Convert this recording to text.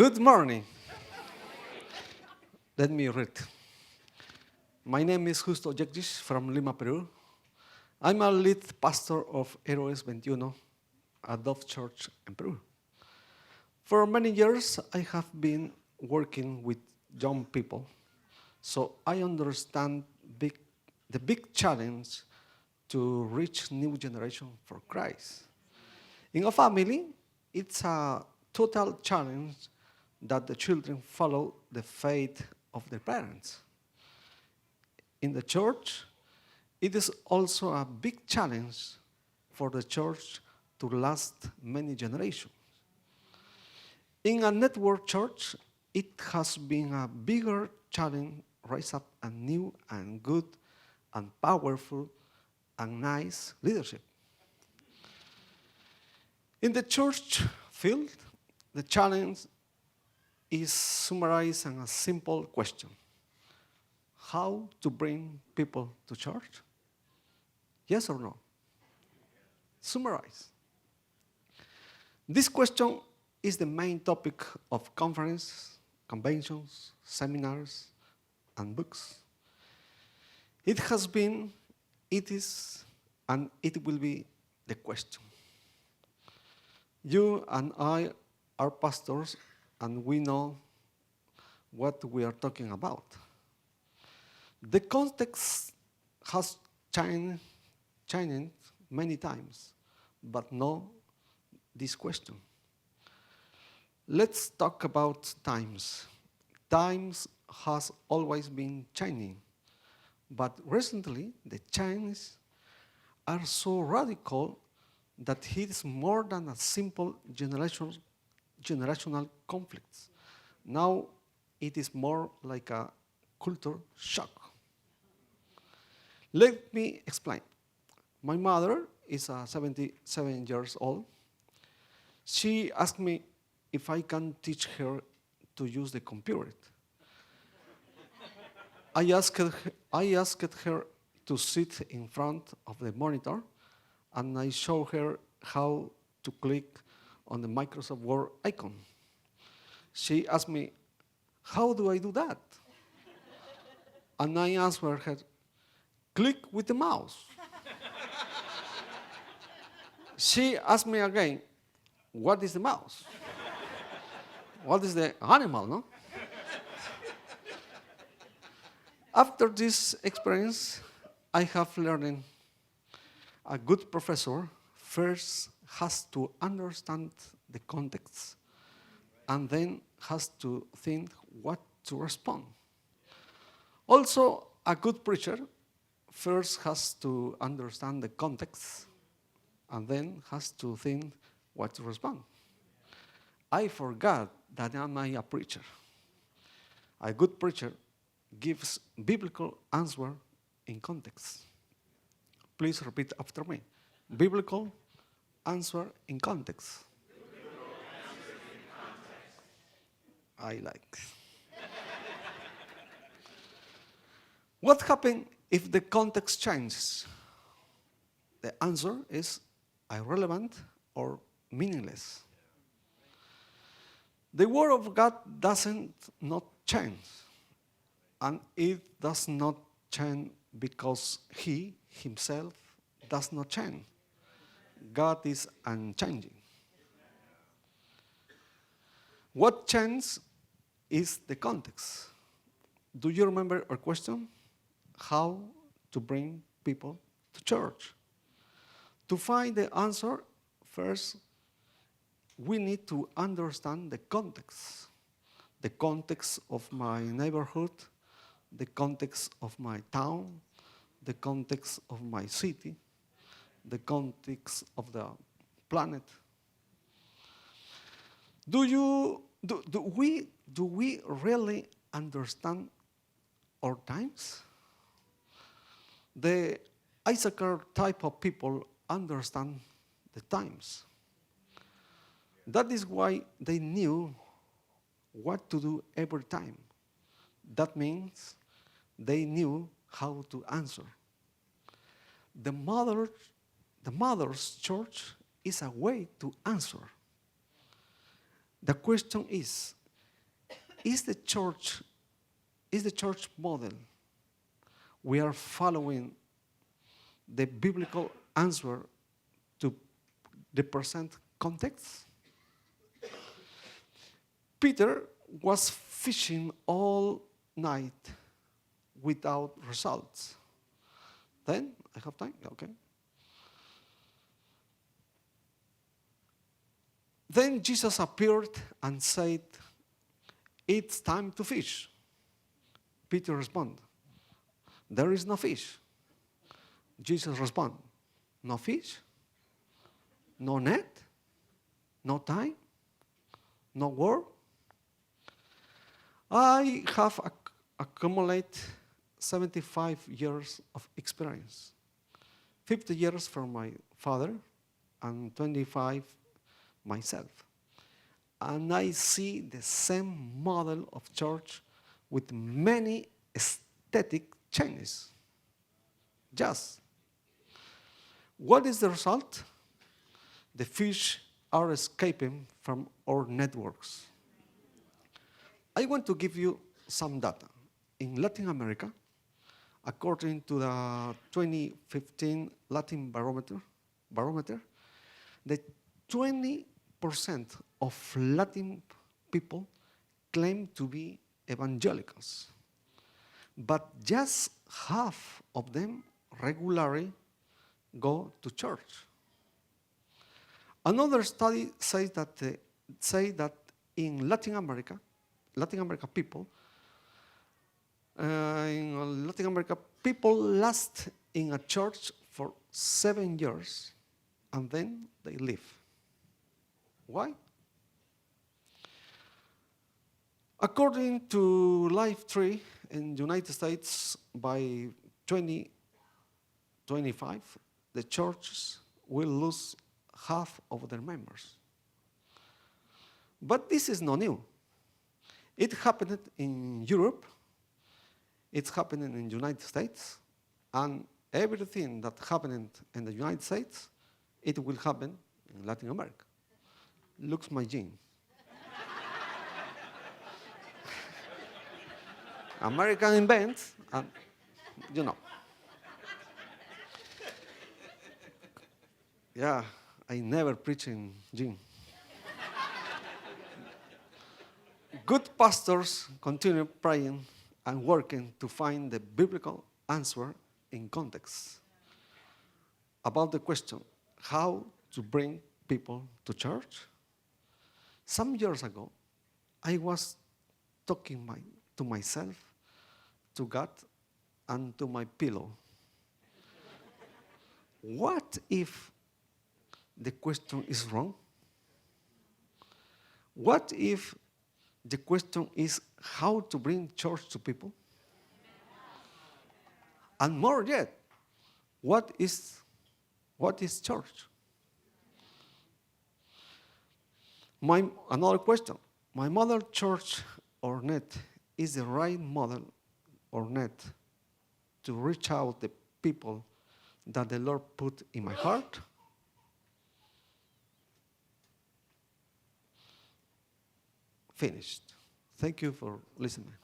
Good morning. Let me read. My name is Justo Llecllish from Lima, Peru. I'm a lead pastor of Héroes 21, a Dove Church in Peru. For many years, I have been working with young people, so I understand the big challenge to reach new generation for Christ. In a family, it's a total challenge that the children follow the faith of their parents. In the church, it is also a big challenge for the church to last many generations. In a network church, it has been a bigger challenge raise up a new and good and powerful and nice leadership. In the church field, the challenge is summarized in a simple question. How to bring people to church? Yes or no? Summarize. This question is the main topic of conferences, conventions, seminars, and books. It has been, it is, and it will be the question. You and I are pastors, and we know what we are talking about. The context has changed many times, but no this question. Let's talk about times. Times has always been changing, but recently the changes are so radical that it is more than a simple generational conflict. Now it is more like a culture shock. Let me explain. My mother is 77 years old. She asked me if I can teach her to use the computer. I asked her to sit in front of the monitor, and I showed her how to click on the Microsoft Word icon. She asked me, how do I do that? And I answered her, click with the mouse. She asked me again, what is the mouse? What is the animal, no? After this experience, I have learned a good professor first has to understand the context and then has to think what to respond. Also, a good preacher first has to understand the context and then has to think what to respond. I forgot that I'm a preacher. A good preacher gives biblical answer in context. Please repeat after me. Biblical answer in context. I like. What happens if the context changes? The answer is irrelevant or meaningless. The Word of God doesn't not change, and it does not change because He Himself does not change. God is unchanging. What changes is the context. Do you remember our question? How to bring people to church? To find the answer, first, we need to understand the context of my neighborhood, the context of my town, the context of my city, the context of the planet. Do we really understand our times? The Issachar type of people understand the times. That is why they knew what to do every time. That means they knew how to answer. The mother's church is a way to answer. The question is, Is the church model we are following the biblical answer to the present context? Peter was fishing all night without results. Then, I have time? Okay. Then Jesus appeared and said, "It's time to fish." Peter responded, "There is no fish." Jesus responded, "No fish? No net? No time? No word? I have accumulated 75 years of experience, 50 years from my father and 25 myself. And I see the same model of church with many aesthetic changes. Just. What is the result? The fish are escaping from our networks. I want to give you some data. In Latin America, according to the 2015 Latin barometer, the 20% of Latin people claim to be evangelicals, but just half of them regularly go to church. Another study says that in Latin America people last in a church for 7 years and then they leave. Why? According to Life Tree in the United States, by 2025, the churches will lose half of their members. But this is not new. It happened in Europe, it's happening in the United States, and everything that happened in the United States, it will happen in Latin America. Looks my gene. American invent, and you know. Yeah, I never preach in gene. Good pastors continue praying and working to find the biblical answer in context about the question, how to bring people to church. Some years ago, I was talking to myself, to God, and to my pillow. What if the question is wrong? What if the question is how to bring church to people? And more yet, what is church? Another question, my model church or net is the right model or net to reach out the people that the Lord put in my heart? Finished. Thank you for listening.